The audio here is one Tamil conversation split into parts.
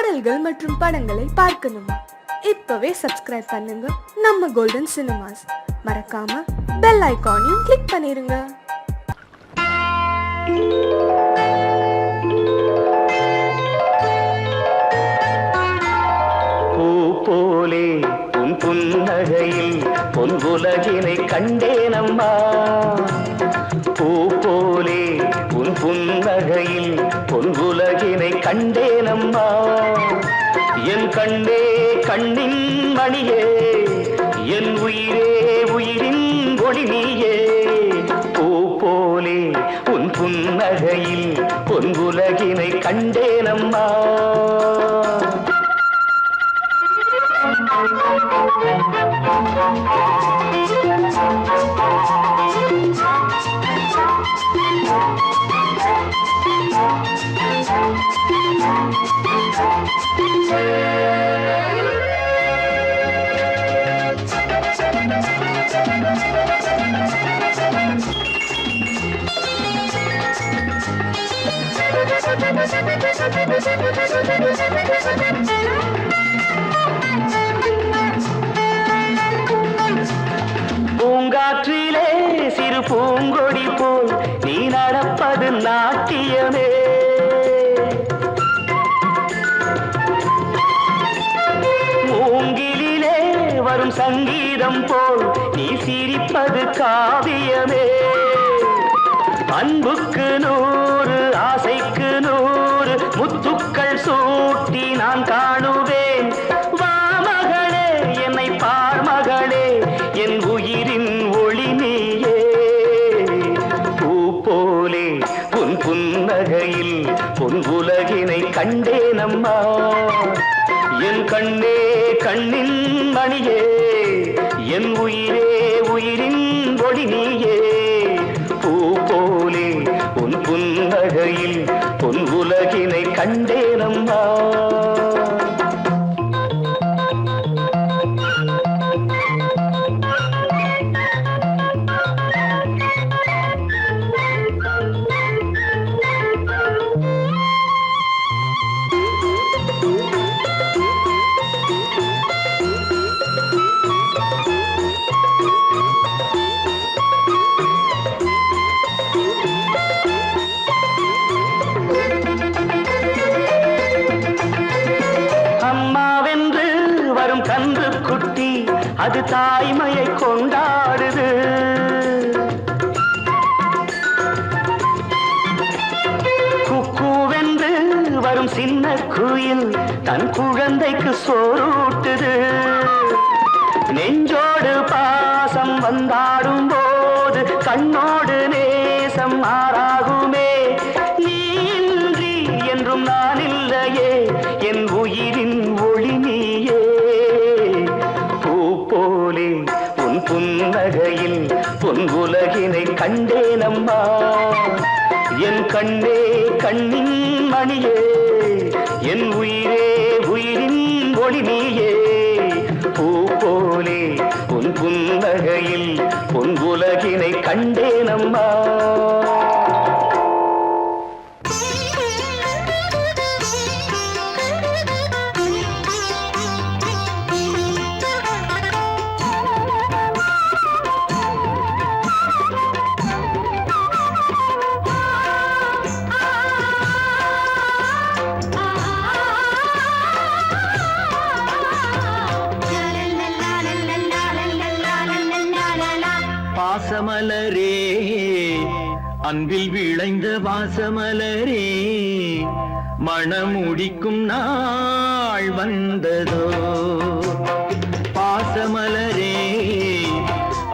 பாடல்கள் மற்றும் படங்களை பார்க்கணுமா? இப்பவே சப்ஸ்கிரைப் பண்ணுங்க நம்ம கோல்டன் சினிமாஸ். மறக்காம பெல் ஐகானையும் கிளிக் பண்ணிருங்க. பூ போலே உன் புன்னகையில் பொன்வுலகினை கண்டேனம்மா. பூ போலே உன் புன்னகையில் பொன்வுலகினை கண்டேனம்மா. என் கண்ணே கண்ணின் மணியே, என் உயிரே உயிரின் ஒளி நீயே. பூ போலே உன் புன்னகையில் பொன்வுலகினை கண்டேனம்மா. பூங்காற்றிலே சிறு பூங்கொடி போல் நீ நடப்பது நாட்டியமே. மூங்கிலே வரும் சங்கீதம் போல் நீ சிரிப்பது காவியமே. அன்புக்கு 100 ஆசைக்கு 100 முத்துக்கள் சூட்டி நான் காணுவேன். வா மகளே என்னை பார் மகளே, என் உயிரின் ஒளி நீயே. பூ போலே உன் புன்னகையில் பொன் உலகினை கண்டேனம்மா. என் கண்ணே கண்ணின் மணியே, என் உயிரே உயிரின் ஒளி நீயே. பூ போலே உன் புன்னகையில் பொன் உலகினை கண்டேனம்மா. கன்று குட்டி அது தாய்மையை கொண்டாடுது. குக்கூவென்று வரும் சின்ன குயில் தன் குழந்தைக்கு சோறூட்டுது. நெஞ்சோடு பாசம் வந்தாடும் போது கண்ணோடு நேசம் மாறாகுமே. நீ இன்றி என்றும் நான் இல்லையே, என் உயிரின் ஒளி நீயே. போலே உன் புன்னகையில் பொன் உலகினை கண்டேனம்மா. என் கண்ணே கண்ணின் மணியே, என் உயிரே உயிரின் ஒளி நீயே. பூ போலே உன் புன்னகையில் பொன் உலகினை கண்டேனம்மா. வாசமலரே அன்பில் விளைந்த வாசமலரே, மணமுடிக்கும் நாள் வந்ததோ. பாசமலரே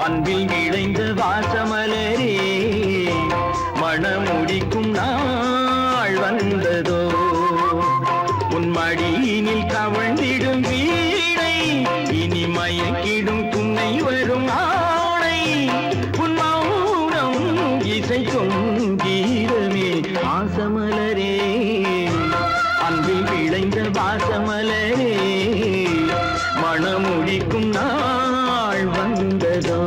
அன்பில் விளைந்த வாசமலரே, மணமுடிக்கும் நாள் வந்ததோ. உன் மடியினில் கவழ்ந்திடும் வீணை இனி மயக்கிடும் துணை வரும் ஆணை. உன் மௌனம் இசைக்கும் கீதமே வாசமலரே, அன்பில் விளைந்த வாசமலரே, மணமுடிக்கும் நாள் வந்ததோ.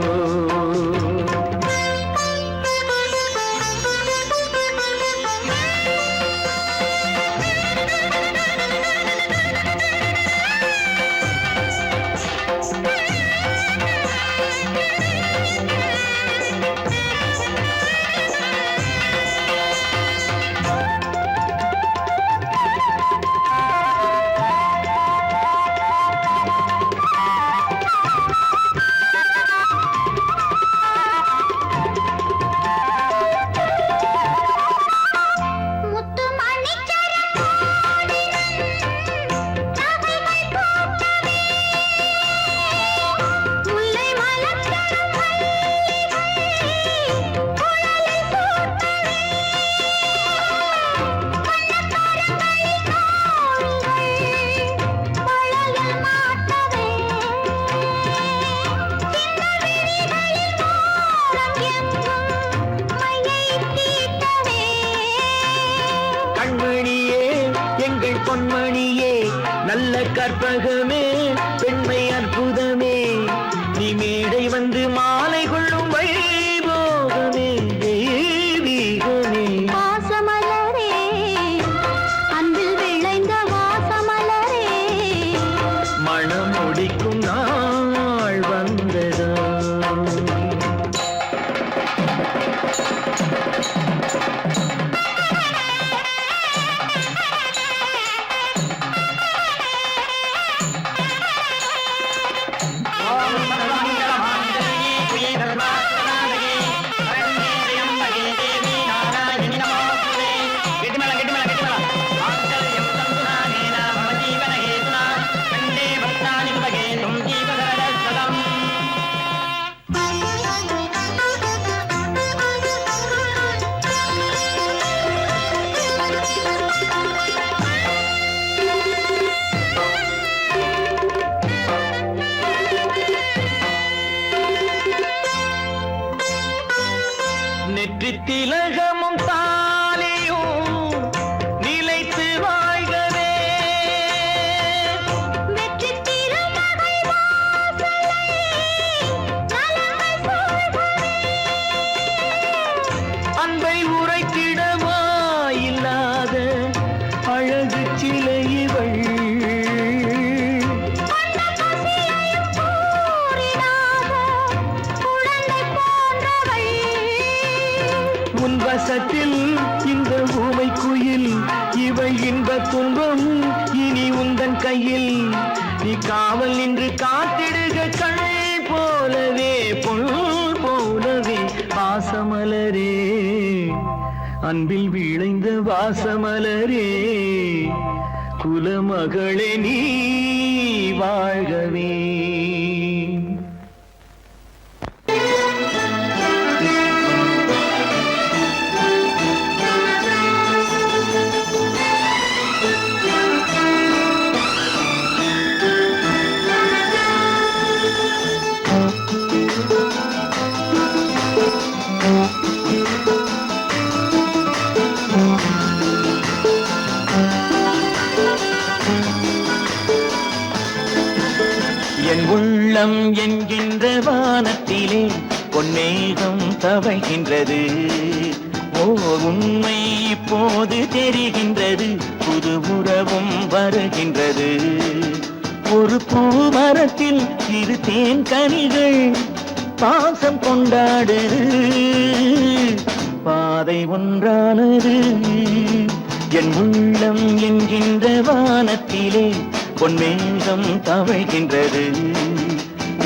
நல்ல கற்பகமே பெண்மை அற்புதமே நீ மேடை வந்து மாலை கொள்ளும் வைபோகமே தெய்வீகமே வாசமலரே அன்பில் விளைந்த வாசமலரே மனம் முடிக்கும் நாள் வந்ததோ நெற்றி திலகமும் தாலியும் நிலைத்து வாழ்கவே வெற்றி திருமகள் வாசலை நலங்கள் சூழ்கவே அன்பை உரைத்திடவா இல்லாத அழகு சிலை இவள் உன் வசத்தில் இந்த ஊமை குயில் இவள் இன்ப துன்பம் இனி உந்தன் கையில் நீ காவல் நின்று காத்திடுக கண் போலவே பொன் போலவே வாசமலரே அன்பில் விளைந்த வாசமலரே குலமகளே நீ வாழ்கவே என் உள்ளம் என்கின்ற வானத்திலே பொன்னேகம் தவழ்கின்றது ஓர் உண்மை இப்போது தெரிகின்றது புது உறவும் வருகின்றது ஒரு பூமரத்தில் இரு தேன் கனிகள் பாசம் கொண்டாடு பாதை ஒன்றானது என் உள்ளம் என்கின்ற வானத்திலே பொன்மேகம் தவழ்கின்றது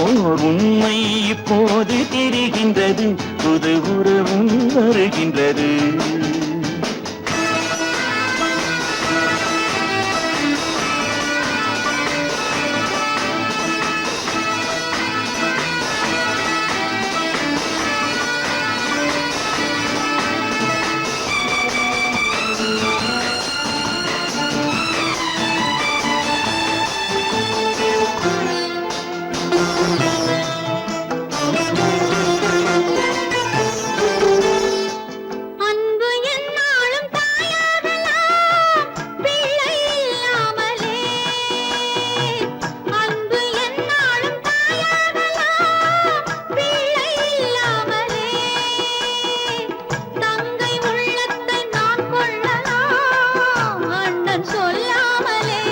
ஓர் உண்மை இப்போது தெரிகின்றது புது உறவும் வருகின்றது அன்பு என்னாலும் தாயாகலாம் பிள்ளை இல்லாமலே அன்பு என்னாலும் தாயாகலாம் பிள்ளை இல்லாமலே தங்கை உள்ளத்தை நான் கொள்ளலாம் அண்ணன் சொல்லாமலே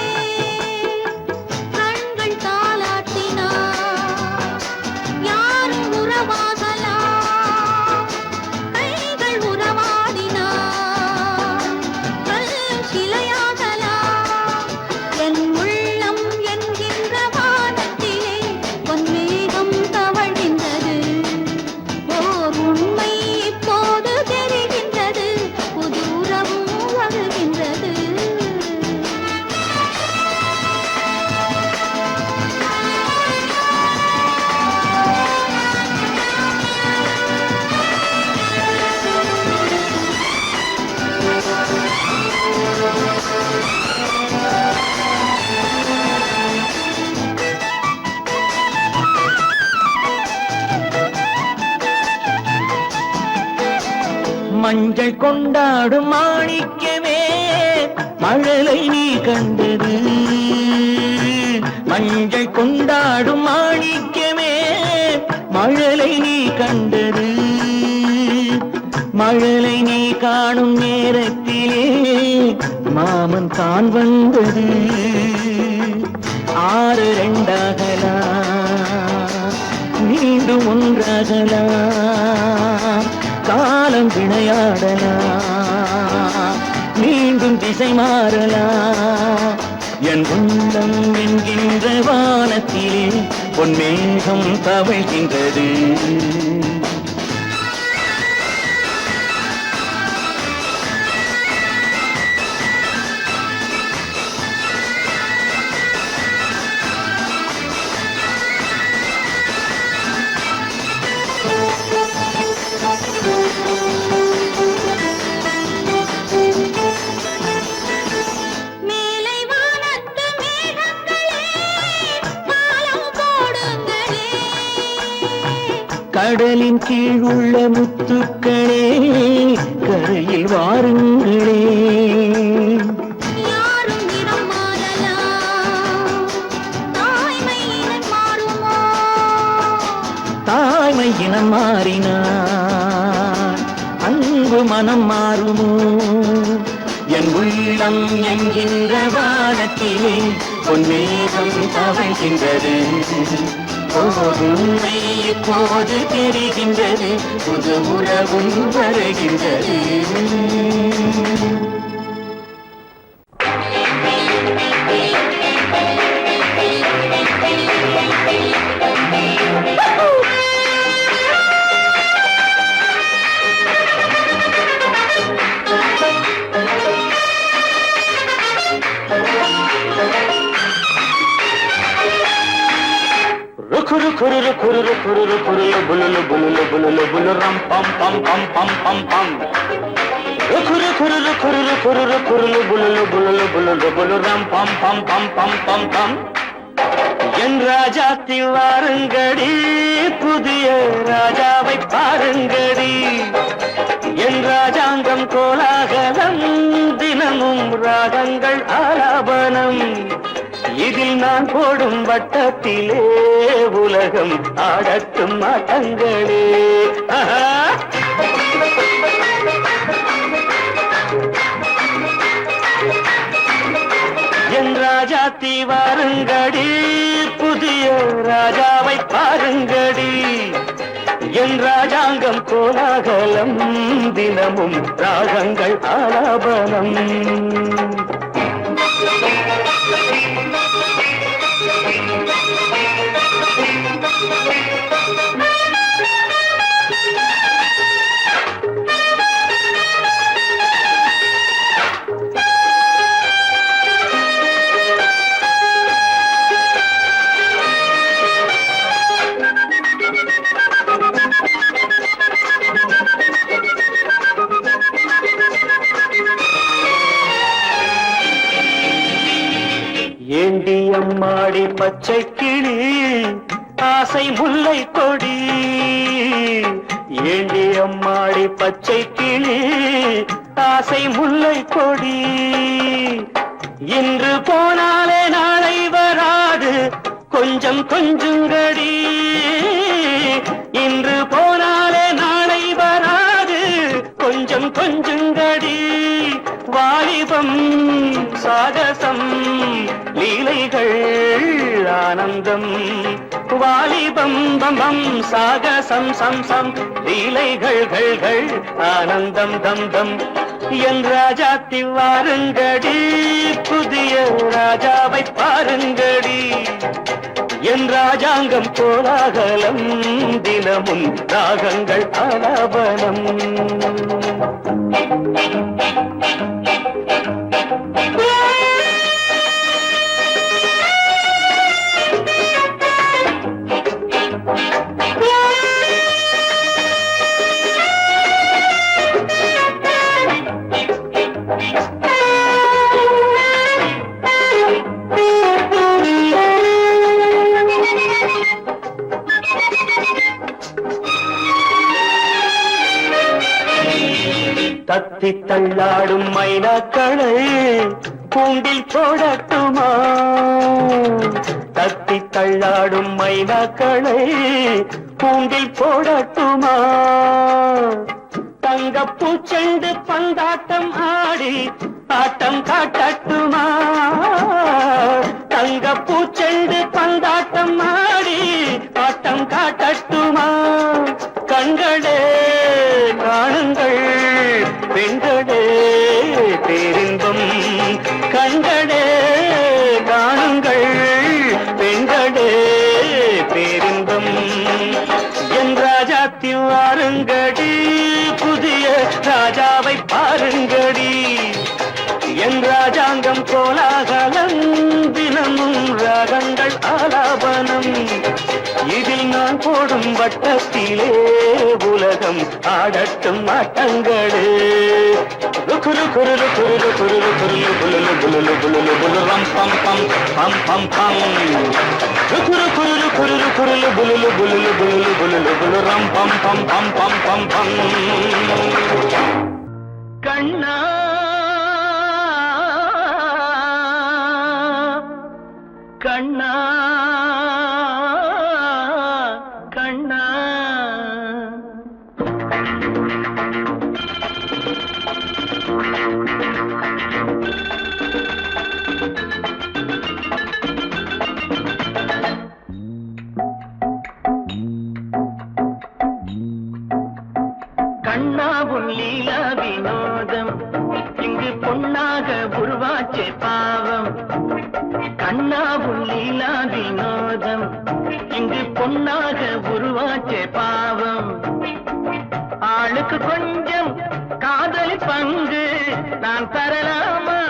கண்கள் தாலாட்டினார் யாரும் உறவாகலாம் கைகள் உறவாடினார் கல்லும் சிலையாகலாம் என் உள்ளம் என்கின்ற வானத்திலே பொன்மேகம் தவழ்கின்றது ஓர் உண்மை இப்போது தெரிகின்றது புது உறவும் வருகின்றது மஞ்சள் கொண்டாடும் மாணிக்கமே மழலை நீ கண்டது கொண்டாடும் மாணிக்கமே மழலை நீ கண்டது மழலை நீ காணும் நேரத்திலே மாமன் தான் வந்தது 6 2ஆகலாம் மீண்டும் ஒன்றாகலாம் காலம் விளையாடலாம் மீண்டும் திசை மாறலாம் என் உள்ளம் என்கின்ற வானத்திலே பொன்மேகம் தவழ்கின்றது கடலின் கீழ் உள்ள முத்துக்களே கரையில் வாருங்களே யாரும் நிறம் மாறலாம் தாய்மை இனம் மாறுமோ தாய்மை இனம் மாறினார் அன்பு மனம் மாறுமோ என் உள்ளம் என்கின்ற வானத்திலே பொன்மேகம் தவழ்கின்றது உண்மை இப்போது தெரிகின்றது புது உறவும் வருகின்றது Kururu kururu kururu kururu kurulu bululu bululu bululu bulu ram pam pam pam pam pam pam. Kururu kururu kururu kururu kurulu bululu bululu bululu bulu ram pam pam pam pam pam pam. என் ராஜாத்தி வாருங்கடி புதிய ராஜாவை பாருங்கடி என் ராஜாங்கம் கோலாகலம் தினமும் ராகங்கள் ஆலாபனம் இதில் நான் போடும் வட்டத்திலே உலகம் ஆடட்டும் ஆட்டங்களே என் ராஜாத்தி வாருங்கடி புதிய ராஜாவை பாருங்கடி என் ராஜாங்கம் கோலாகலம் தினமும் ராகங்கள் ஆலாபனம் ஏண்டி அம்மாடி பச்சை கிளி ஆசை முல்லை கொடி ஏண்டி அம்மாடி பச்சை கிளி ஆசை முல்லை கொடி இன்று போனாலே நாளை வராது கொஞ்சம் கொஞ்சங்கடி இன்று போனாலே நாளை வராது கொஞ்சம் கொஞ்சங்கடி வாலிபம் சாகசம் லீலைகள் ஆனந்தம் வாலிபம் பம்பம் சாகசம் சம் சம் லீலைகள் ஆனந்தம் தம் தம் என் ராஜாத்தி வாருங்கடி புதிய ராஜாவை பாருங்கடி என் ராஜாங்கம் கோலாகலம் தினமும் ராகங்கள் ஆலாபனம் தத்தி தள்ளாடும் மைனாக்களை கூண்டில் போடட்டுமா தத்தி தள்ளாடும் மைனாக்களை கூண்டில் போடட்டுமா? தங்கப்பூச்செண்டு பந்தாட்டம் ஆடி ஆட்டம் காட்டட்டுமா? தங்கப்பூச்செண்டு பந்தாட்டம் ஆடி ஆட்டம் காட்டட்டுமா? கண்களே காணுங்கள் பெண்களே பேரின்பம், கண்களே காணுங்கள் பெண்களே பேரின்பம். என் ராஜாத்தி வாருங்கடி, புதிய ராஜாவை பாருங்கடி. என் ராஜாங்கம் கோலாகலம், தினமும் ராகங்கள் ஆலாபனம். இதில் நான் போடும் வட்டத்திலே உலகம் ஆடட்டும் ஆட்டங்களே. குரு குரு குரு குரு குரு புலுலு புலுலு புலுலு புலுரம் பம் பம் பம் பம் பம். குரு குரு குரு குரு புலுலு புலுலு புலுலு புலுலு புலுரம் பம் பம் பம் பம் பம் பம். கண்ணா கண்ணா கண்ணா. கண்ணா உன் லீலா வினோதம் இங்கு பொன்னாக உருவாச்சே பாவம். கண்ணா உன் லீலா வினோதம் இங்கு பொன்னாக உருவாச்சே பாவம். ஆளுக்கு கொஞ்சம் காதலி பங்கு நான் தரலாமா?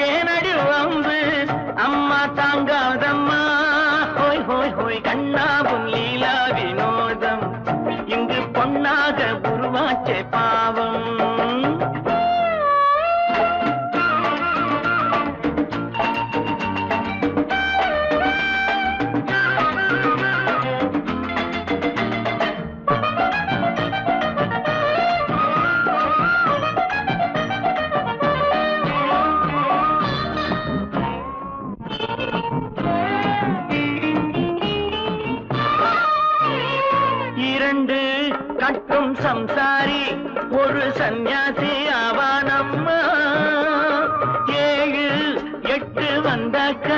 ஏனடி வம்பு அம்மா தாங்காதம்மா. ஹோய் ஹோய் ஹோய் கண்ணா உன் லீலா வினோதம் இங்கு பொன்னாக உருவாச்சே பாவம். கட்டும் சம்சாரி ஒரு சன்னியாசி ஆவானம்மா. 7 8 வந்தாக்க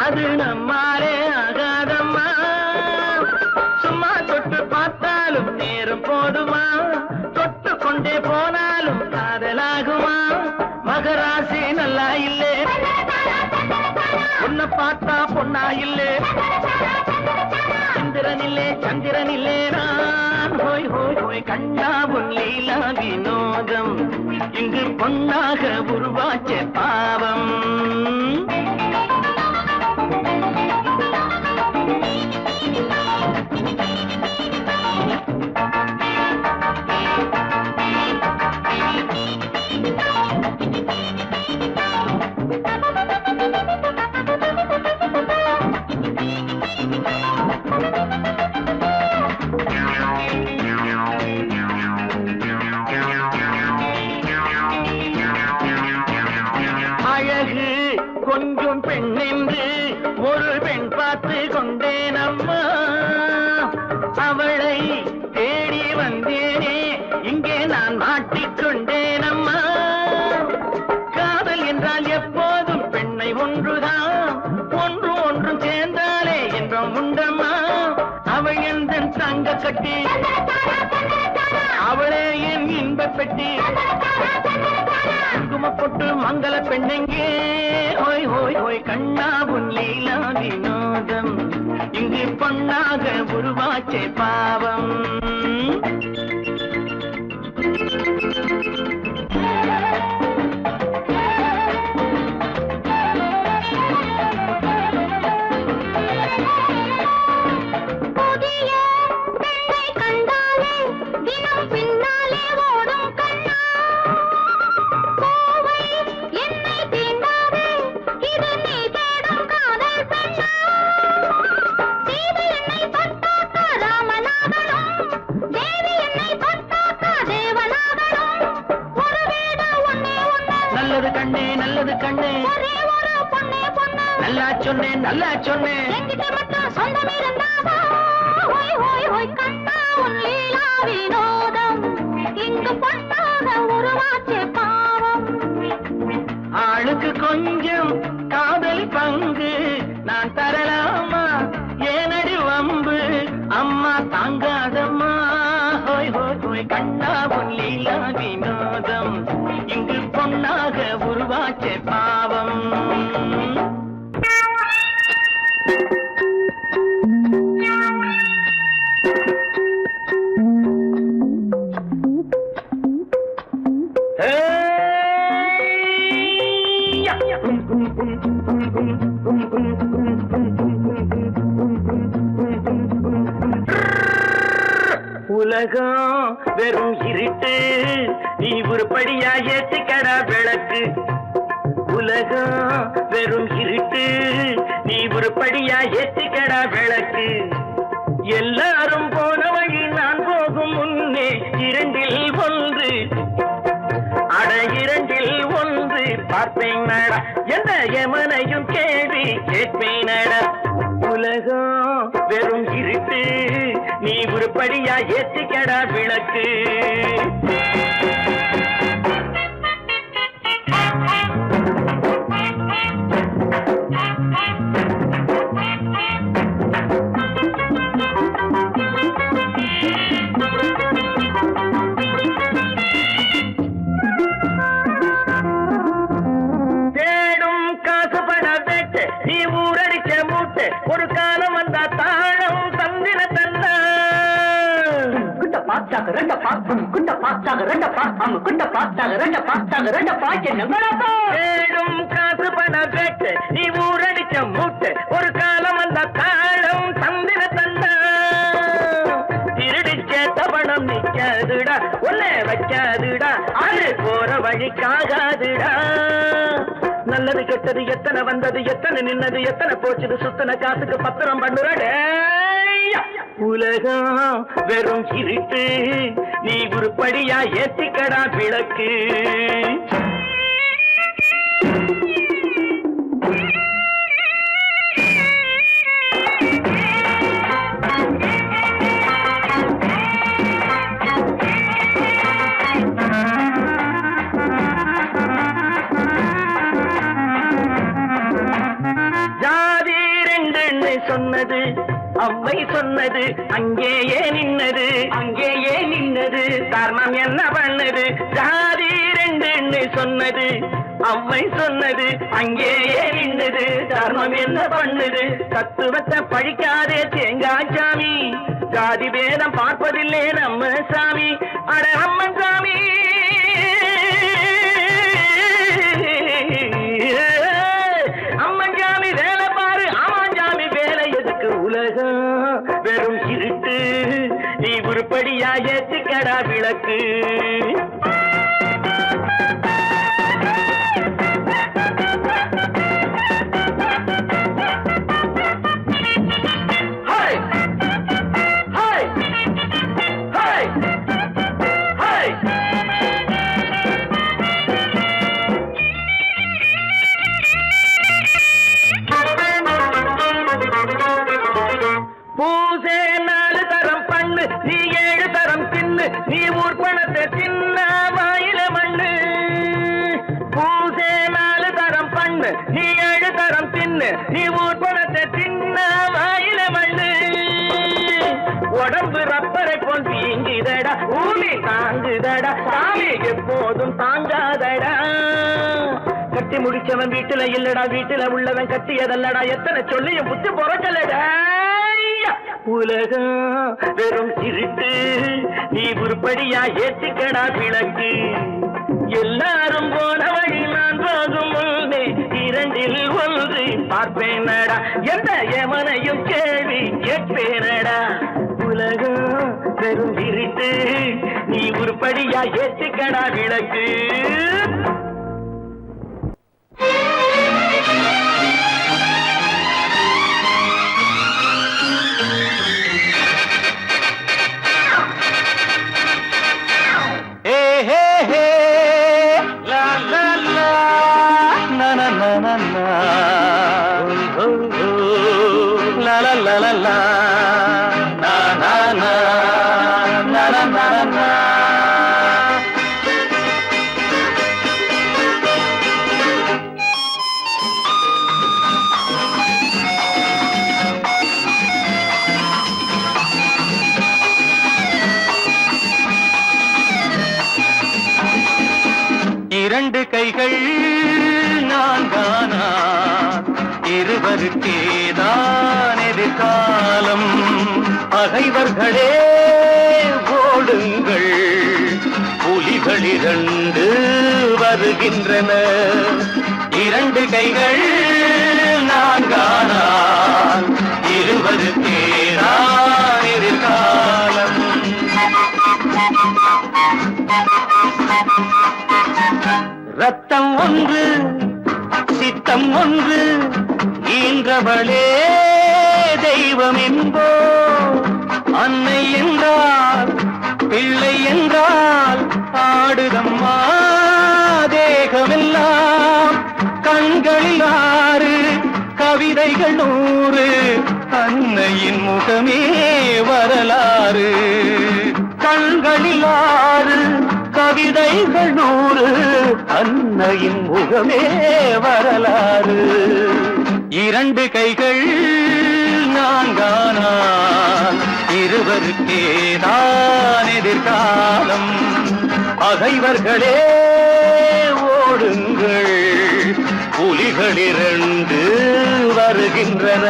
அது நம்மாலே ஆகாதம்மா. சும்மா தொட்டு பார்த்தாலும் நேரம் போதுமா? தொட்டு கொண்டே போனாலும் காதலாகுமா? மகராசி நல்லா இல்லே, உன்னை பார்த்தா பொண்ணா இல்லே. சந்திரனில்லே சந்திரனில்லே நான். ஹோய் ஹோய் ஹோய் கண்ணா உன் லீலா வினோதம் இங்கு பொன்னாக உருவாச்சே பாவம். கொஞ்சம் பெண்ணென்று ஒரு பெண் பார்த்து கொண்டேனம்மா. அவளை தேடி வந்தேனே இங்கே நான் மாட்டிக்கொண்டேனம்மா. காதல் என்றால் எப்போதும் பெண்ணை ஒன்றுதான், ஒன்று ஒன்றும் சேர்ந்தாலே என்றும் உண்டம்மா. அவள் எந்த தங்க கட்டி, அவளே என் இன்ப பெட்டி. குங்குமப்பொட்டு மங்கள பெண்ணெங்கே. ஹோய் ஹோய் ஹோய் கண்ணா உன் லீலா வினோதம் இங்கு பொன்னாக உருவாச்சே பாவம். தேவி சொன்னேன் நல்லா சொன்னேன். என்கிட்ட மட்டும் சொந்தம் இருந்தாதா ஹோய் ஹோய் ஹோய் கண்ணா உன் லீலா வினோதம் இங்கு பொன்னாக உருவாச்சே பாவம். ஆளுக்கு கொஞ்சம் காதல் பங்கு நான் தரலாமா, ஏனடி வம்பு அம்மா தாங்காதம்மா. ஹோய் ஹோய் ஹோய் கண்ணா உன் லீலா வினோதம் இங்கு பொன்னாக உருவாச்சே பாவம். உலகம் வெறும் இருட்டு, நீ உருப்படியா ஏத்திக்கடா விளக்கு. உலகம் வெறும் இருட்டு, நீ உருப்படியா ஏத்திக்கடா விளக்கு. எல்லாரும் போன வழி நான் போகும் முன்னே இரண்டில் ஒன்று, அட இரண்டில் ஒன்று பார்ப்பேன் நட, எந்த எமனையும் கேள்வி கேட்பேன் நட. உலகம் வெறும் இருட்டு, நீ உருப்படியா ஏத்திக்கடா விளக்கு. ஒரு காலம் வந்தா தாழம் தந்திர தந்தா குட்ட பாச்சாக ரெண்ட பாக்கும் குட்ட பாச்சாக ரெண்ட பாக்கும் குட்ட பாச்சாக ரெண்ட பாச்சாக ரெண்ட பாக்க நம்பரப்பா. ஏடும் காசு பண கேட்டு நீ ஊரடிச்ச மூட்டு ஒரு காலம் வந்தா தாழம் தந்திர தந்தா. திருடிச்ச தவணம் நிக்காதுடா ஒல்ல வைக்காதுடா, அது போற வழிக்காகாதுடா. நல்லது கெட்டது எத்தனை வந்தது எத்தனை நின்னது எத்தனை போச்சுது சுத்தன காசுக்கு பத்திரம் பண்ணுற. உலகம் வெறும் இருட்டு, நீ உருப்படியா ஏத்திக்கடா விளக்கு. சொன்னது அவ்வை சொன்னது அங்கேயே நின்னது, அங்கேயே நின்னது காரணம் என்ன பண்ணது. ஜாதி ரெண்டு சொன்னது அவ்வை சொன்னது அங்கேயே நின்னது காரணம் என்ன பண்ணுது. தத்துவத்தை படிக்காதே தேங்காய் சாமி, ஜாதி வேதம் பார்ப்பதில்லை நம்ம சாமி. அட அம்மன் சாமி அம்மன் சாமி வேலை பாரு, ஆமான் சாமி வேலை எதுக்கு. உலகம் வெறும் இருட்டு, நீ உருப்படியா ஏத்திக்கடா விளக்கு. பூசே 4 தரம் பண்ணு, நீ 7 தரம் தின்னு, நீ ஊர் பணத்தை தின்ன வாயில மண்ணு. பூசே 4 தரம் பண்ணு, நீ 7 தரம் தின்னு, நீ ஊர் பணத்தை தின்ன வாயில மண்ணு. உடம்பு ரப்பரை போல் வீங்குதடா, பூமி தாங்குதடா, சாமி எப்போதும் தாங்காதடா. கட்டி முடிச்சவன் வீட்டுல இல்லடா, வீட்டுல உள்ளவன் கட்டியதல்லடா, எத்தனை சொல்லியும் புத்தி பொறக்கலடா. உலகம் வெறும் இருட்டு, நீ உருப்படியா ஏத்திக்கடா விளக்கு. எல்லாரும் போன வழி நான் போகும் முன்னே இரண்டில் ஒன்று பார்ப்பேனடா, எந்த எமனையும் கேள்வி கேட்பேனடா. உலகம் வெறும் இருட்டு, நீ உருப்படியா ஏத்திக்கடா விளக்கு. la la la na na na na na. la la, na na na, na na na na. இரண்டு கைகள் நான்கானா இருவருக்கேதான் எதிர்காலம் பகைவர்களே ஓடுங்கள் புலிகள் இரண்டு வருகின்றன இரண்டு கைகள் நான்கானா இருவருக்கேதான் எதிர்காலம் ரத்தம் ஒன்று சித்தம் ஒன்று ஈன்றவளே தெய்வம் என்போ அன்னை என்றால் பிள்ளை என்றால் ஆடுதம்மா தேகமெல்லாம் கண்களில் ஆறு கவிதைகள் 100 அன்னையின் முகமே வரலாறு கண்களில் ஆறு கவிதைகள் 100 அன்னையின் முகமே வரலாறு இரண்டு கைகள் நான்கானால் இருவருக்கேதான் எதிர்காலம் பகைவர்களே ஓடுங்கள் புலிகள் இரண்டு வருகின்றன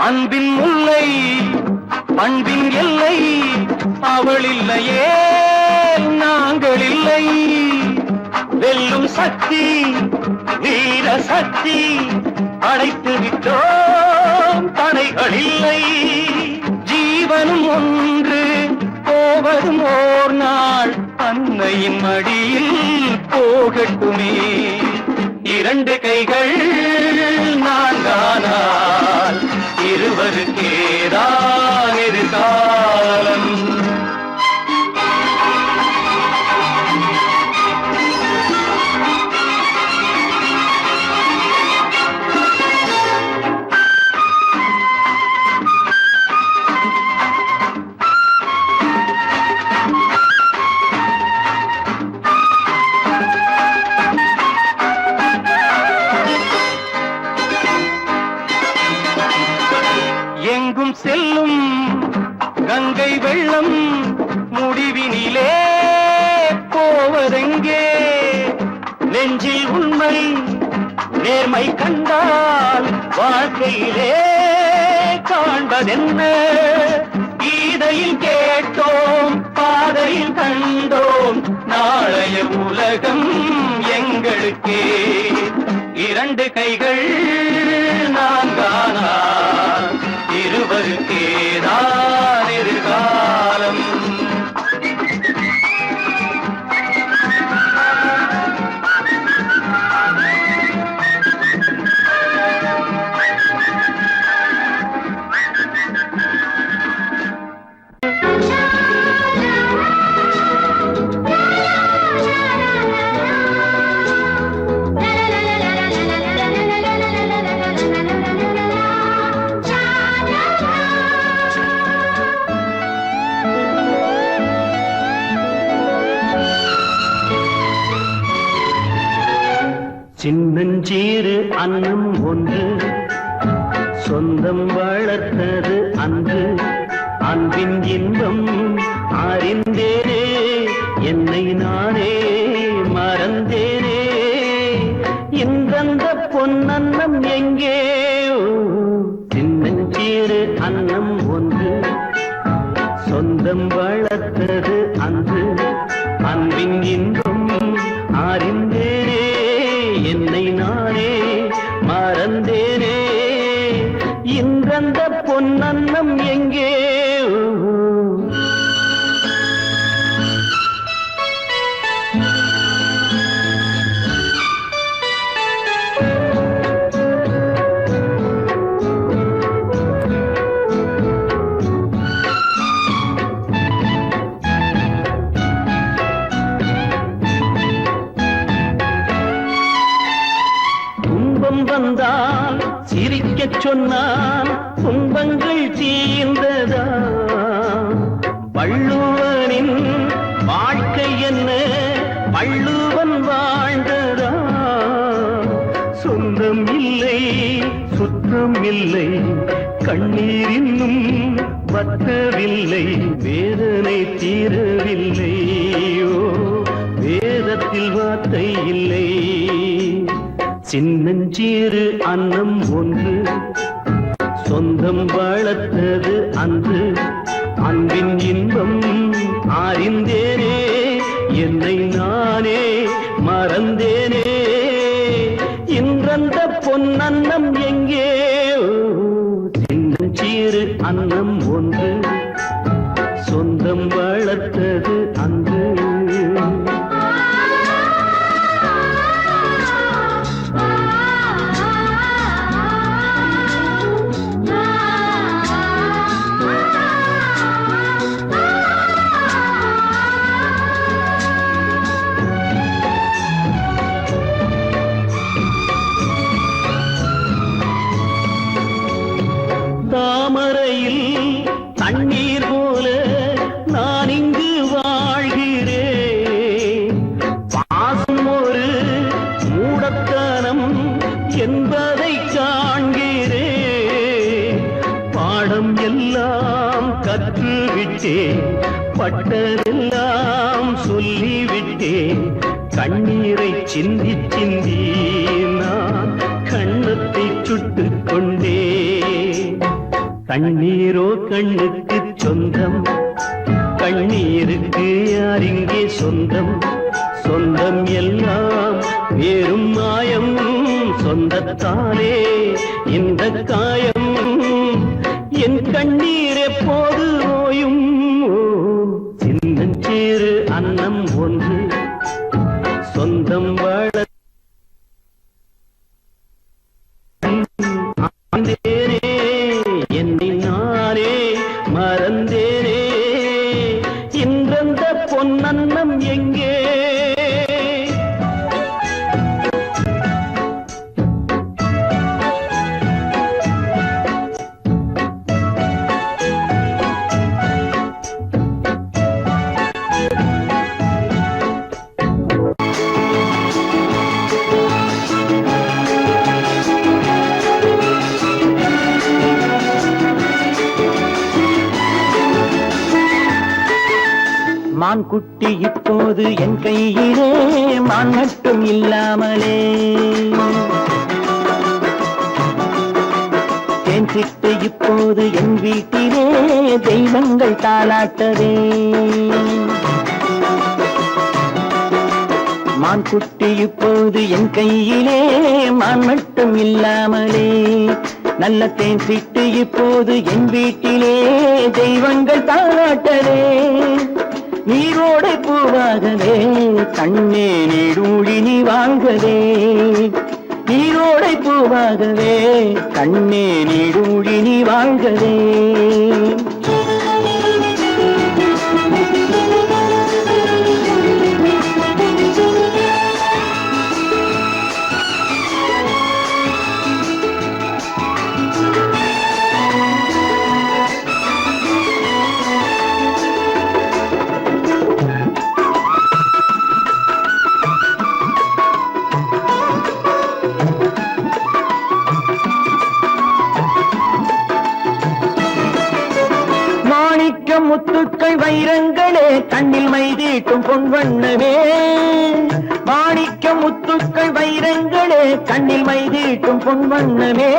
அன்பின் முல்லை பண்பின் எல்லை அவள் இல்லையே நாங்கள் இல்லை வெல்லும் சக்தி வீர சக்தி அடைத்து விட்டோம் தடைகள் இல்லை ஜீவனும் ஒன்று போவதும் ஓர் நாள் அன்னையின் மடியில் போகட்டுமே இரண்டு கைகள் நான்கானால் இருவருக்கேதான் எதிர்காலம் எங்கும் செல்லும் கங்கை வெள்ளம் முடிவினிலே போவதெங்கே நெஞ்சில் உண்மை நேர்மை கண்டால் வாழ்க்கையிலே காண்பதென்ன கீதையில் கேட்டோம் பாதையில் கண்டோம் நாளைய உலகம் எங்களுக்கே இரண்டு கைகள் நான்கானால் இருவருக்கேதான் எதிர்காலம் சின்னஞ்சீறு அன்னம் ஒன்று சொந்தம் வளர்த்தது அன்று அன்பின் இன்பம் அறிந்தேனே என்னை நானே மறந்தேனே இன்றந்த பொன்னன்னம் எங்கே சின்னஞ்சீறு அன்னம் ஒன்று சொந்தம் வளர்த்தது அன்று அன்பின் இன்பம் அறிந்தேனே என்னை நானே மறந்தேனே இன்றந்த பொன்னன்னம் எங்கே வந்தால் சிரிக்கச் சொன்னால் துன்பங்கள் தீர்ந்ததா வள்ளுவனின் வாழ்க்கை என்ன வள்ளுவன் வாழ்ந்ததா சொந்தம் இல்லை சுற்றம் இல்லை கண்ணீர் இன்னும் வற்றவில்லை வேதனை தீரவில்லை வேதத்தில் வார்த்தை இல்லை சின்னஞ்சீறு அன்னம் ஒன்று சொந்தம் வளர்த்தது அன்று அன்பின் இன்பம் அறிந்தேனே என்னை நானே மறந்தேனே இன்றந்த பொன்னன்னம் எங்கே சின்னஞ்சீறு அன்னம் ஒன்று சொந்தம் வளர்த்தது அன்று தாமரையில் தண்ணீர் போல நான் இங்கு வாழ்கிறேன் பாசம் ஒரு மூடத்தனம் என்பதை காண்கிறேன் பாடம் எல்லாம் கற்றுவிட்டேன் பட்டதெல்லாம் சொல்லிவிட்டேன் கண்ணீரை சிந்தி சிந்தி நான் கண்ணத்தை சுட்டுக் கொண்டேன் கண்ணீரோ கண்ணுக்கு சொந்தம் கண்ணீருக்கு யார் இங்கே சொந்தம் சொந்தம் எல்லாம் வேறும் மாயம் சொந்தத்தாலே இந்த காயம் என் கண்ணீர் எப்போது ஓயும் சின்னஞ்சீறு அன்னம் ஒன்று சொந்தம் வாழ என்னை நானே மறந்தேனே இன்றந்த பொன்னன்னம் எங்கே மான் குட்டி இப்போது என் கையிலே மான் மட்டும் இல்லாமலே தேன் சிட்டு இப்போது என் வீட்டிலே தெய்வங்கள் தாலாட்டவே மான் குட்டி இப்போது என் கையிலே மான் மட்டும் இல்லாமலே நல்ல தேன் சிட்டு இப்போது என் வீட்டிலே தெய்வங்கள் தாலாட்டவே நீரோடை பூவாகவே கண்ணே நீடூழி நீ வாழ்கவே நீரோடை பூவாகவே கண்ணே நீடூழி நீ வாழ்கவே முத்துக்கள் வைரங்களே கண்ணில் மைதீட்டும் பொன்வண்ணமே மாணிக்க முத்துக்கள் வைரங்களே கண்ணில் மைதீட்டும் பொன்வண்ணமே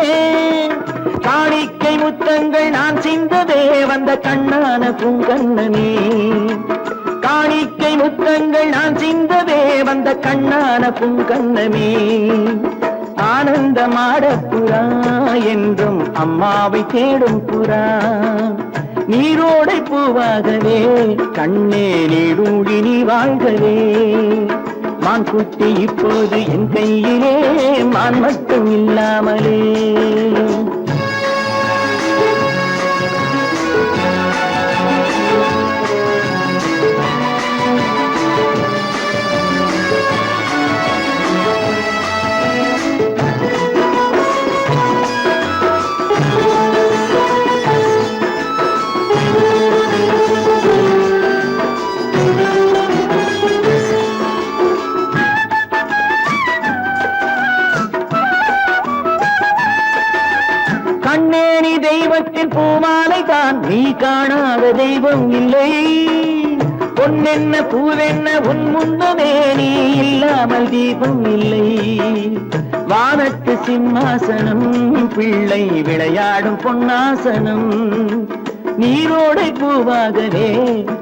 காணிக்கை முத்தங்கள் நான் சிந்ததே வந்த கண்ணான பூங்கண்ணமே காணிக்கை முத்தங்கள் நான் சிந்தவே வந்த கண்ணான பூங்கண்ணமே ஆனந்தமாட புறா என்றும் அம்மாவை தேடும் புறா நீரோடை பூவாகவே கண்ணே நீடூழி நீ வாழ்கவே மான் குட்டி இப்போது என் கையிலே மான் மட்டும் இல்லாமலே கண்ணேனி தெய்வத்தின் பூமாலை தான் நீ காணாத தெய்வம் இல்லை பொன்னென்ன பூவென்ன உன் முன்னமே நீ இல்லாமல் தீபம் இல்லை வானத்து சிம்மாசனம் பிள்ளை விளையாடும் பொன்னாசனம் நீரோடை பூவாகவே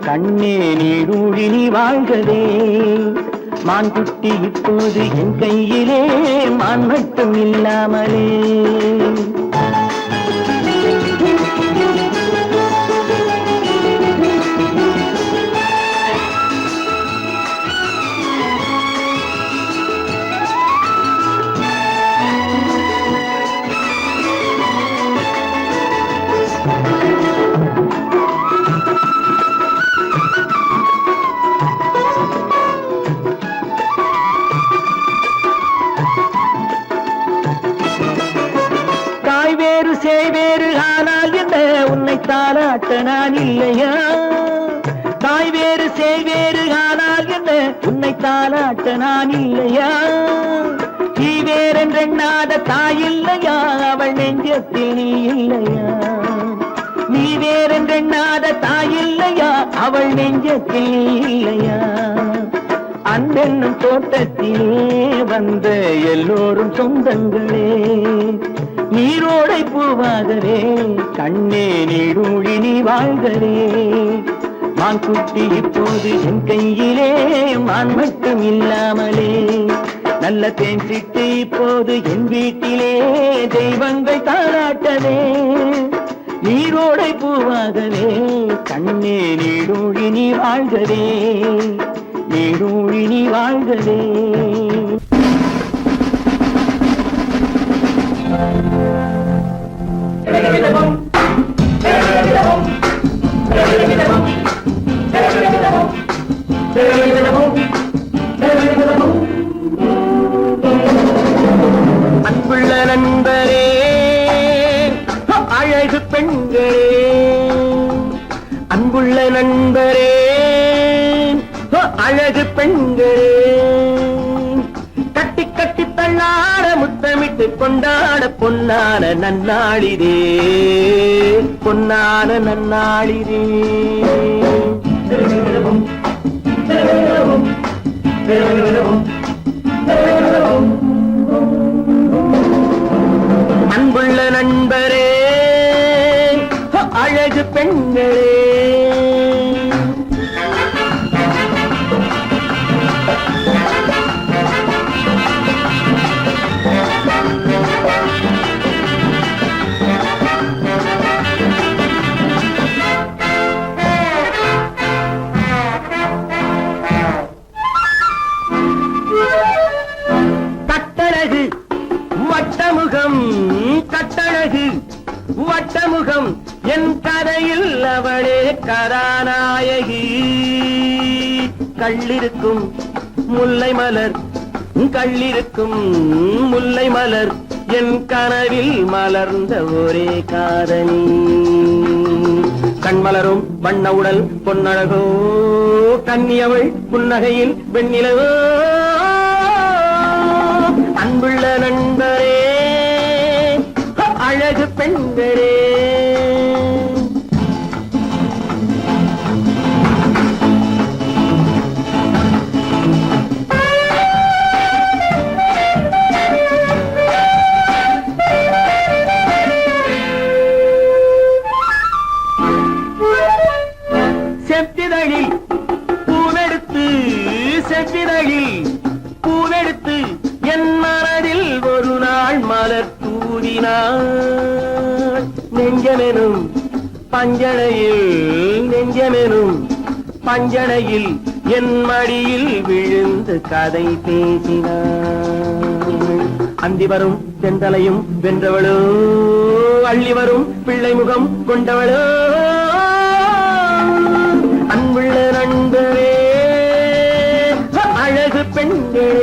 கண்ணே நீடூழி நீ வாழ்கவே மான் குட்டி இப்போது என் கையிலே மான் மட்டும் இல்லாமலே சேவேறு ஆனால் என்ன உன்னை தாராட்ட நான் இல்லையா தாய் வேறு சேவேறு ஆனால் என்ன உன்னை தாராட்ட நான் இல்லையா நீ வேறென்றெண்ணாத தாய் இல்லையா அவள் நெஞ்சத்தில் நீ இல்லையா நீ வேறென்றெண்ணாத தாய் இல்லையா அவள் நெஞ்சத்தில் நீ இல்லையா அன்பென்னும் தோட்டத்திலே வந்த எல்லோரும் சொந்தங்களே நீரோடை பூவாகவே கண்ணே நீடூழி நீ வாழ்கவே மான் குட்டி இப்போது என் கையிலே மான் மட்டும் இல்லாமலே நல்ல தேன் சிட்டு இப்போது என் வீட்டிலே தெய்வங்கள் தாராட்டவே நீரோடை பூவாகவே கண்ணே நீடூழி நீ வாழ்கவே நீடூழி நீ வாழ்கவே அன்புள்ள நண்பரே அழகு பெண்களே அன்புள்ள நண்பரே அழகு பெண்களே கட்டி கட்டி தள்ளாட முத்தமிட்டு கொண்டாட பொன்னான நன்னாளிதே பொன்னான நன்னாளிதே அன்புள்ள நண்பரே அழகு பெண்களே கட்டழகு வட்டமுகம் கட்டழகு வட்டமுகம் என் கதையில் அவளே கதாநாயகி கள்ளிருக்கும் முல்லை மலர் கள்ளிருக்கும் முல்லை மலர் என் கனவில் மலர்ந்த ஒரே காதலி கண்மலரும் வண்ண உடல் பொன்னழகோ கன்னியவள் புன்னகையில் வெண்ணிலவோ அன்புள்ள நண்பரே அழகு பெண்களே செத்திதழில் பூ பேசினாள் நெஞ்சமெனும் பஞ்சனையில் நெஞ்சமெனும் பஞ்சனையில் என் மடியில் விழுந்து கதை பேசினாள் அந்தி வரும் செந்தலையும் வென்றவளோ அள்ளி வரும் பிள்ளை முகம் கொண்டவளோ அன்புள்ள நண்பரே அழகு பெண்களே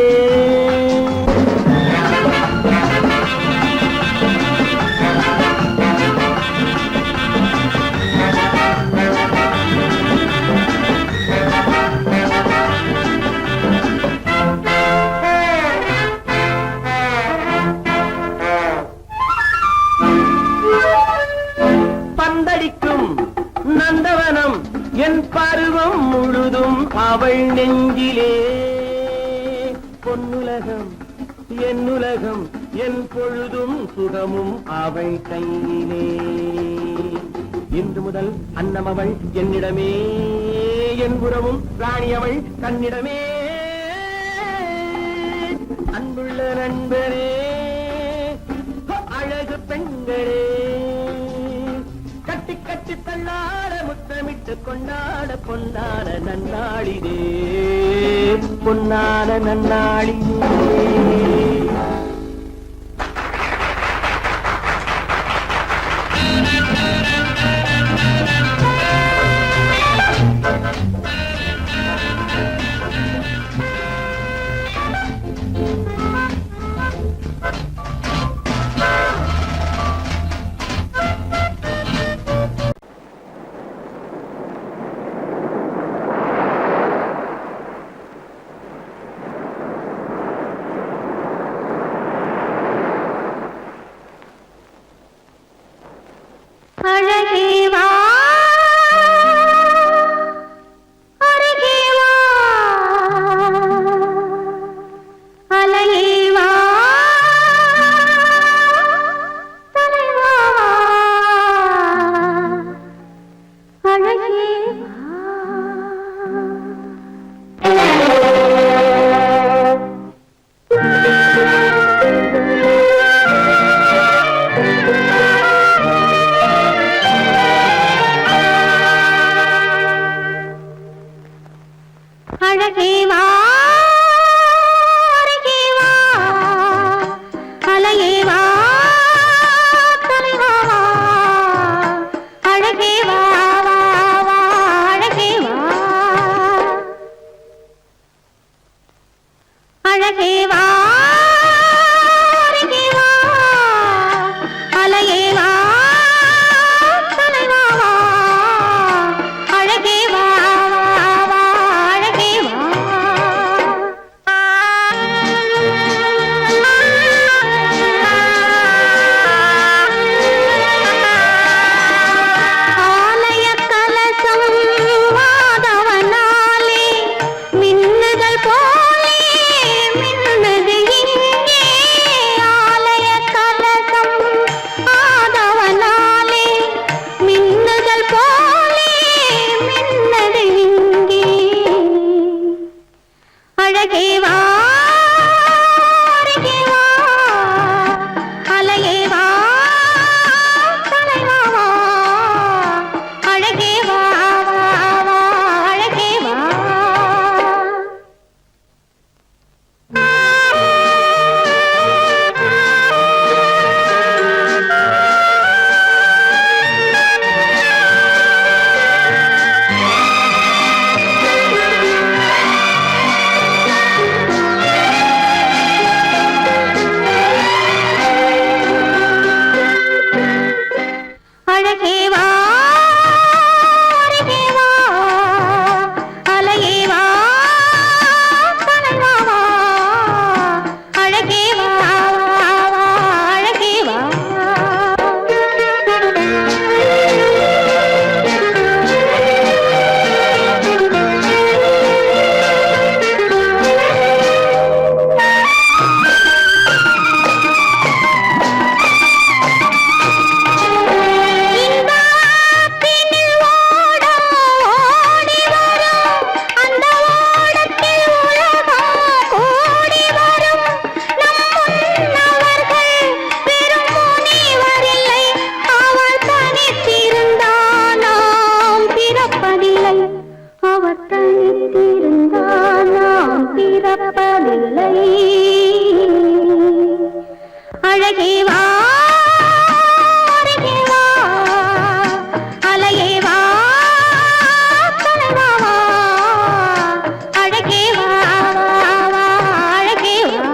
பந்தடிக்கும் நந்தவனம் என் பருவம் முழுதும் அவள் நெஞ்சிலே பொன்னுலகம் என்னுலகம் என் பொழுதும் சுகமும் அவள் கையிலே இன்று முதல் அன்னம் அவள் என்னிடமே என் புறமும் ராணி அவள் கண்ணிடமே அன்புள்ள நண்பரே அழகு பெண்களே கட்டி கட்டி தள்ளாட முத்தமிட்டு கொண்டாட பொன்னான நன்னாளிதே பொன்னான நன்னாளிதே இல்லை அழகே வா அருகே வா அலையே வா கனவா வா அழகே வா வா அழகே வா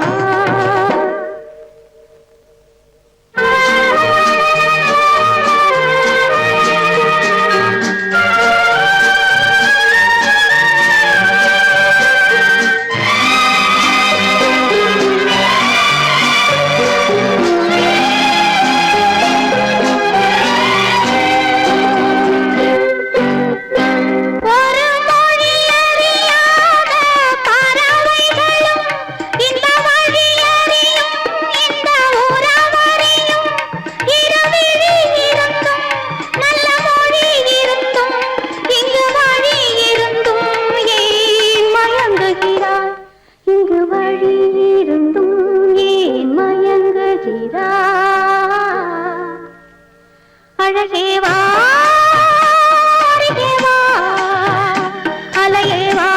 அழகே வா அருகே வா அலையே வா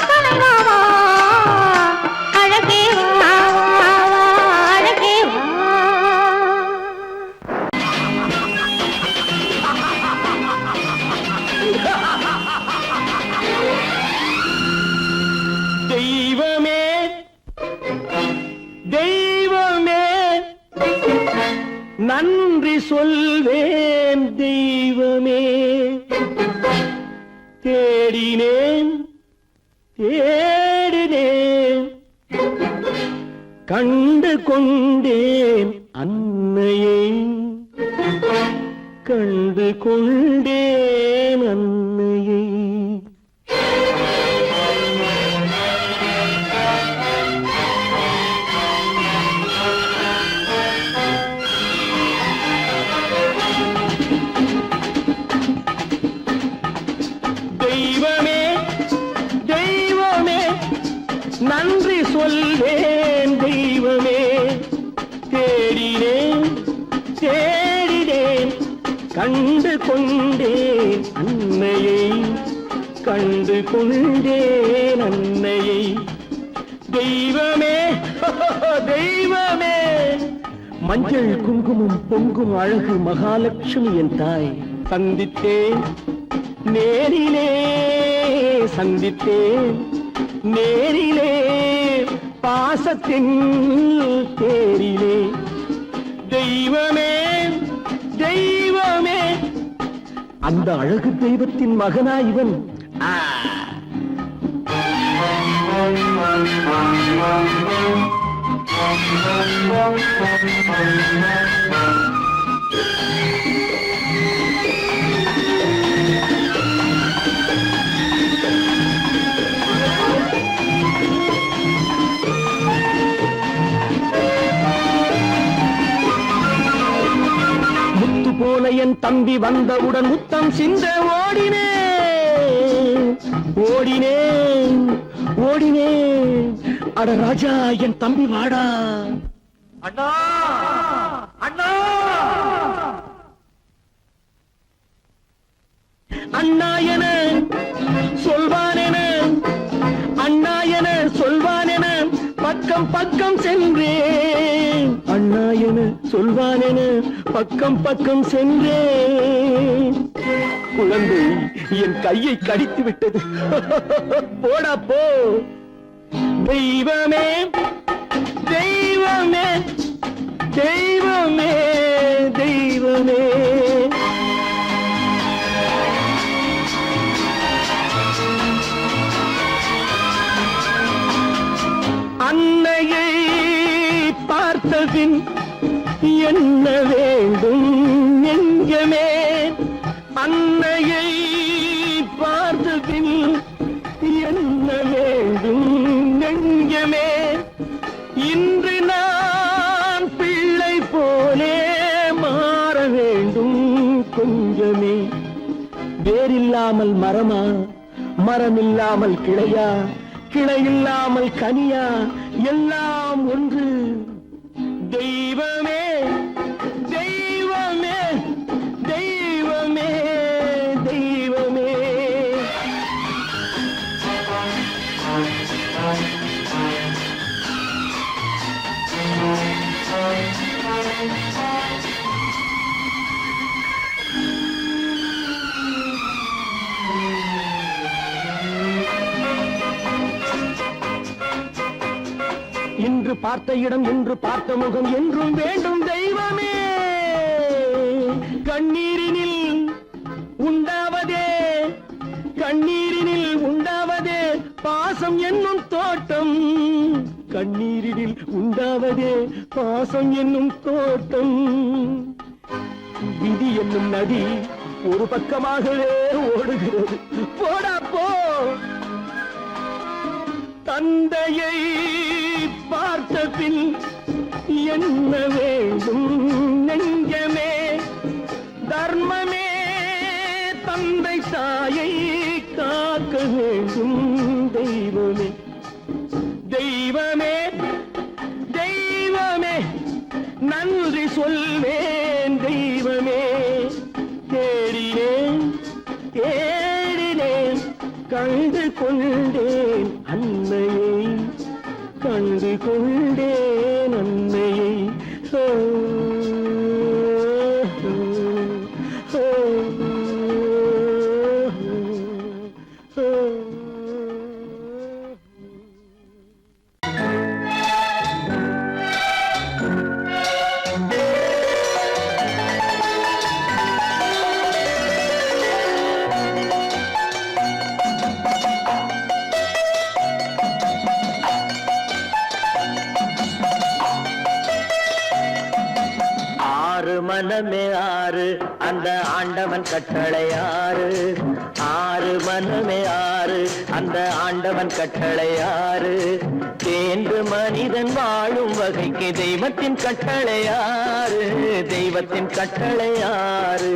கனவா வா அழகே வா அழகே வா தெய்வமே தெய்வமே நன்றி சொல்வேன் தெய்வமே தேடினேன் தேடினேன் கண்டு கொண்டேன் அன்னையை கண்டு கொண்டேன் அன்னையை தெய்வமே தெய்வமே நன்றி சொல்வேன் தெய்வமே தேடினேன் தேடினேன் கண்டு கொண்டேன் அன்னையை கண்டு கொண்டேன் அன்னையை தெய்வமே தெய்வமே மஞ்சள் குங்குமம் பொங்கும் அழகு மகாலட்சுமி என் தாய் சந்தித்தேன் நேரிலே சந்தித்தேன் நேரிலே பாசத்தின் தேரிலே தெய்வமே தெய்வமே அந்த அழகு தெய்வத்தின் மகனா இவன் முத்து போல என் தம்பி வந்தவுடன் முத்தம் சிந்த ஓடினேன் ஓடினேன் ஓடினேன் அட ராஜா என் தம்பி வாடா அண்ணா அண்ணா அண்ணா என சொல்வான் என அண்ணா என சொல்வான் என பக்கம் பக்கம் சென்றேன் அண்ணா என சொல்வான் என பக்கம் பக்கம் சென்றேன் குழந்தை என் கையை கடித்து விட்டது போடா போ தெய்வமே தெய்வமே தெய்வமே தெய்வமே அன்னையை பார்த்தபின் என்ன வேண்டும் நெஞ்சமே அன்னையை பார்த்தபின் என்ன வேண்டும் நெஞ்சமே இன்று நான் பிள்ளை போலே மாற வேண்டும் கொஞ்சமே வேரில்லாமல் மரமா மரமில்லாமல் கிளையா கிளையில்லாமல் கனியா எல்லாம் ஒன்று தெய்வமே தெய்வமே தெய்வமே தெய்வமே இன்று பார்த்த இடம் இன்று பார்த்த முகம் என்றும் வேண்டும் தெய்வமே. கண்ணீரினில் உண்டாவதே கண்ணீரினில் உண்டாவதே பாசம் என்னும் தோட்டம். கண்ணீரினில் உண்டாவதே பாசம் என்னும் தோட்டம். விதி என்னும் நதி ஒரு பக்கமாகவே ஓடுகிறது. போடா போ. தந்தையை பார்த்த பின் என்ன வேண்டும் நெஞ்சமே? தர்மமே தந்தை தாயை காக்க வேண்டும் தெய்வமே. தெய்வமே தெய்வமே நன்றி சொல்வேன் தெய்வமே. தேடினேன் தேடினேன் கண்டு கொண்டேன் அன்னையை கண்டு கொண்டேன் அன்னையை. மனமே ஆறு அந்த ஆண்டவன் கட்டளை ஆறு. ஆறு மனமே ஆறு அந்த ஆண்டவன் கட்டளை ஆறு. தேர்ந்து மனிதன் வாழும் வகைக்கு தெய்வத்தின் கட்டளை ஆறு. தெய்வத்தின் கட்டளை ஆறு.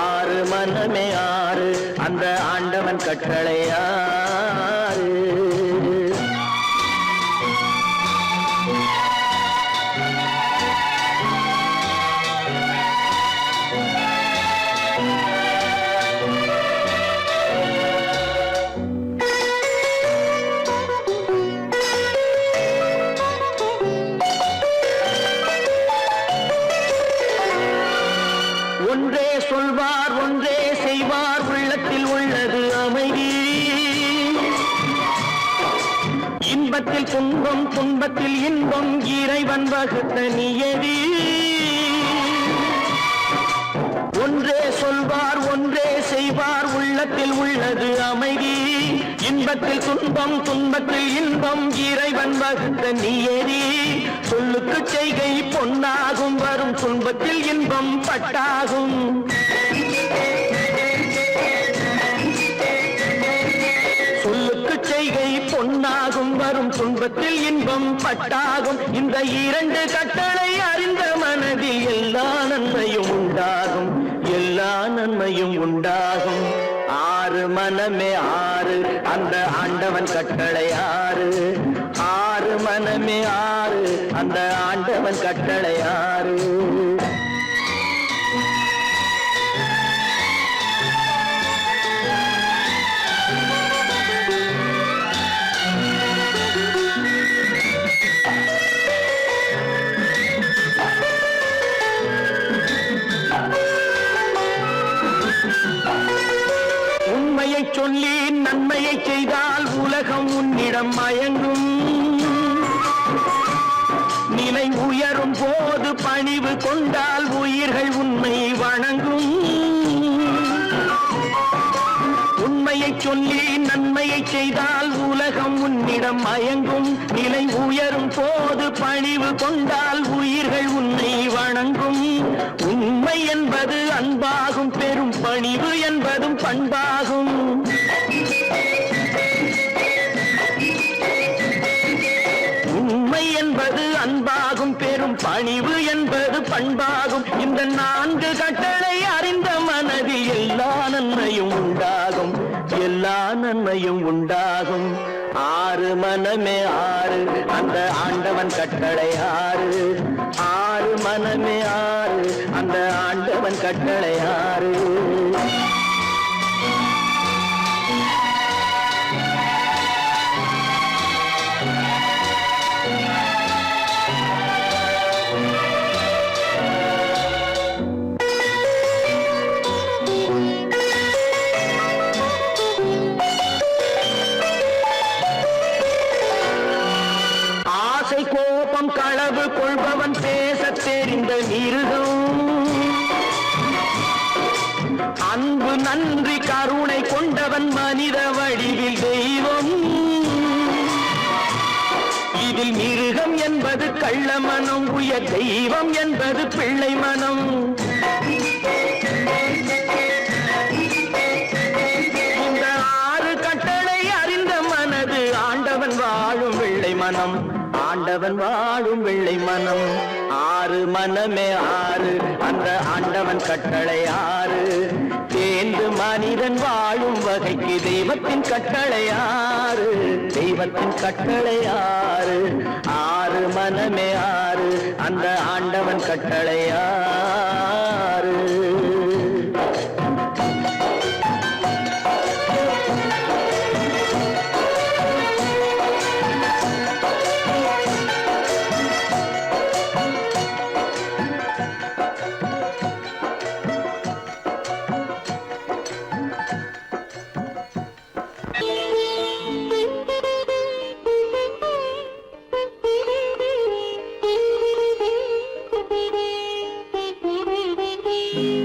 ஆறு மனமே ஆறு அந்த ஆண்டவன் கட்டளை ஆறு. ஒன்றே சொல்வார் ஒன்றே செய்வார் உள்ளத்தில் உள்ளது அமைதி. இன்பத்தில் துன்பம் துன்பத்தில் இன்பம் இறைவன் வகுத்த நியதி. ஒன்றே சொல்வார் ஒன்றே செய்வார் உள்ளத்தில் உள்ளது அமைதி. இன்பத்தில் துன்பம் துன்பத்தில் இன்பம் இறைவன் வகுத்த நியதி. சொல்லுக்கு செய்கை பொன்னாகும் வரும் துன்பத்தில் இன்பம் பட்டாகும். சொல்லுக்கு செய்கை பொன்னாகும் வரும் துன்பத்தில் இன்பம் பட்டாகும். இந்த இரண்டு கட்டளை அறிந்த மனதில் எல்லா நன்மையும் உண்டாகும். எல்லா நன்மையும் உண்டாகும். ஆறு மனமே ஆறு அந்த ஆண்டவன் கட்டளை ஆறு. ஆறு மனமே ஆறு அந்த ஆண்டவன் கட்டளை ஆறு. உண்மையை சொல்லி நன்மையை செய்தால் உலகம் உன்னிடம் மயங்கும். நிலை உயரும் போது பணிவு கொண்டால் உயிர்கள் உன்னை வணங்கும். உண்மையை சொல்லி நன்மையை செய்தால் உலகம் உன்னிடம் மயங்கும். நிலை உயரும் போது பணிவு கொண்டால் உயிர்கள் உன்னை வணங்கும். உண்மை என்பது அன்பாகும் பெரும் பணிவு என்பதும் பண்பாகும். உண்மை என்பது அன்பாகும் பெரும் பணிவு என்பது பண்பாகும். இந்த நான்கு கட்டளை அறிந்த மனதில் எல்லா நன்மையும் உண்டாகும். எல்லா நன்மையும் உண்டாகும். ஆறு மனமே ஆறு அந்த ஆண்டவன் கட்டளை ஆறு. ஆறு மனமே ஆறு அந்த ஆண்டவன் கட்டளை ஆறு. பேசத் தெரிந்த மிருகம், அன்பு நன்றி கருணை கொண்டவன் மனித வடிவில் தெய்வம். இதில் மிருகம் என்பது கள்ள மனம், உயர் தெய்வம் என்பது பிள்ளை மனம். இந்த 6 கட்டளை அறிந்த மனது ஆண்டவன் வாழும் வெள்ளை மனம், ஆண்டவன் வாழும் வெள்ளை மனம். 6 மனமே 6, அந்த ஆண்டவன் கட்டளை 6. தேர்ந்து மனிதன் வாழும் வகைக்கு தெய்வத்தின் கட்டளை 6, தெய்வத்தின் கட்டளை 6. 6 மனமே 6, அந்த ஆண்டவன் கட்டளை 6.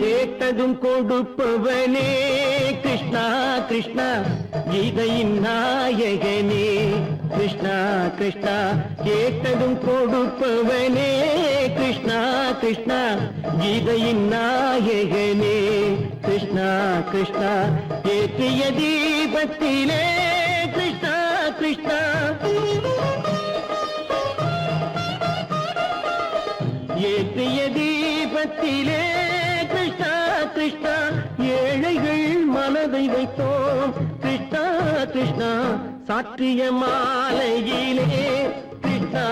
கேட்டதும் கொடுப்பவனே கிருஷ்ணா கிருஷ்ணா, கீதையின் நாயகனே கிருஷ்ணா கிருஷ்ணா. கேட்டதும் கொடுப்பவனே கிருஷ்ணா கிருஷ்ணா, கீதையின் நாயகனே கிருஷ்ணா கிருஷ்ணா. ஏற்றிய தீபத்திலே கிருஷ்ணா கிருஷ்ணா, ஏற்றிய தீபத்திலே கிருஷ்ணா கிருஷ்ணா. ஏழைகள் மனதை வைத்தோம் கிருஷ்ணா கிருஷ்ணா, சாற்றிய மாலையிலே கிருஷ்ணா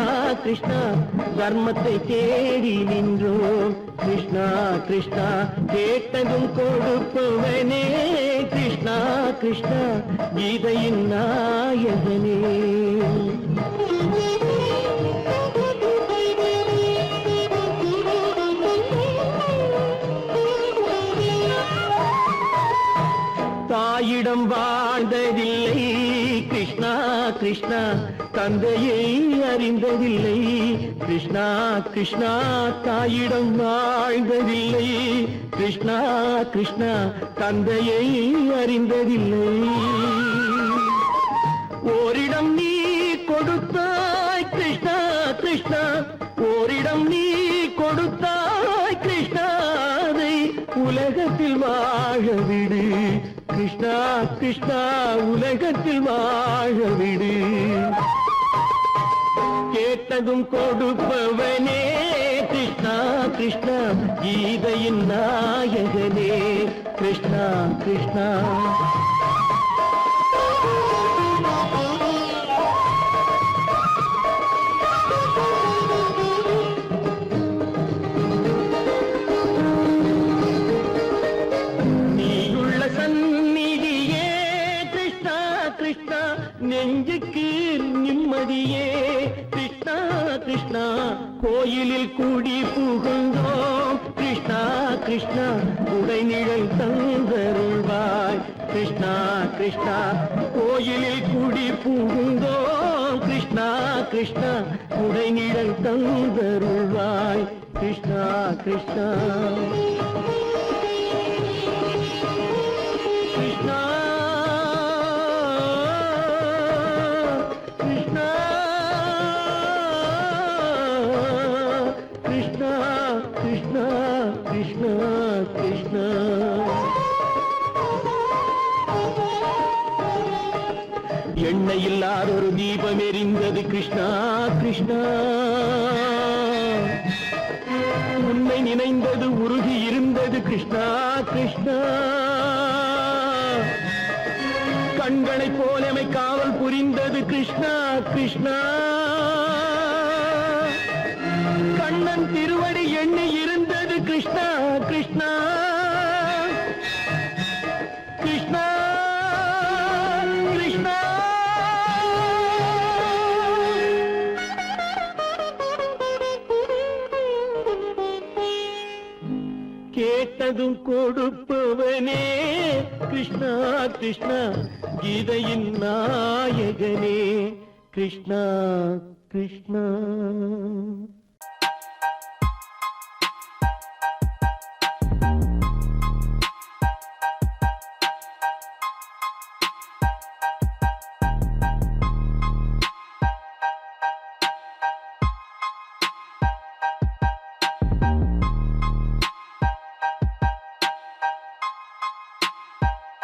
கிருஷ்ணா. தர்மத்தை தேடி நின்றோம் கிருஷ்ணா கிருஷ்ணா. கேட்டதும் கொடுப்பவனே கிருஷ்ணா கிருஷ்ணா, கீதையின் நாயகனே. தாயிடம் வாழ்ந்ததில்லை கிருஷ்ணா கிருஷ்ணா, தந்தையை அறிந்ததில்லை கிருஷ்ணா கிருஷ்ணா. தாயிடம் வாழ்ந்ததில்லை கிருஷ்ணா கிருஷ்ணா, தந்தையை அறிந்ததில்லை. ஓரிடம் நீ கொடுத்தாய் கிருஷ்ணா கிருஷ்ணா, ஓரிடம் நீ கொடுத்தாய் கிருஷ்ணா. அதை உலகத்தில் வாழ விடு கிருஷ்ணா கிருஷ்ணா, உலகத்தில் வாழ விடு. கேட்டதும் கொடுப்பவனே கிருஷ்ணா கிருஷ்ணா, கீதையின் நாயகனே கிருஷ்ணா கிருஷ்ணா. நெஞ்சுக்கு நிம்மதியே கிருஷ்ணா கிருஷ்ணா. கோயிலில் கூடி புகுந்தோம் கிருஷ்ணா கிருஷ்ணா, உடைநிழல் தந்தருள்வாய் கிருஷ்ணா கிருஷ்ணா. கோயிலில் கூடி புகுந்தோம் கிருஷ்ணா கிருஷ்ணா, உடைநிழல் தந்தருள்வாய் கிருஷ்ணா கிருஷ்ணா. கிருஷ்ணா கிருஷ்ணா கிருஷ்ணா கிருஷ்ணா. எண்ணெய் இல்லாத ஒரு தீபம் எரிந்தது கிருஷ்ணா கிருஷ்ணா. உன்னை நினைந்தது உருகி இருந்தது கிருஷ்ணா கிருஷ்ணா. கண்களைப் போலமை காவல் புரிந்தது கிருஷ்ணா கிருஷ்ணா. கண்ணன் திருவடி எண்ணி இருந்தது கிருஷ்ணா கிருஷ்ணா கிருஷ்ணா கிருஷ்ணா. கேட்டதும் கொடுப்பவனே கிருஷ்ணா கிருஷ்ணா, கீதையின் நாயகனே கிருஷ்ணா கிருஷ்ணா.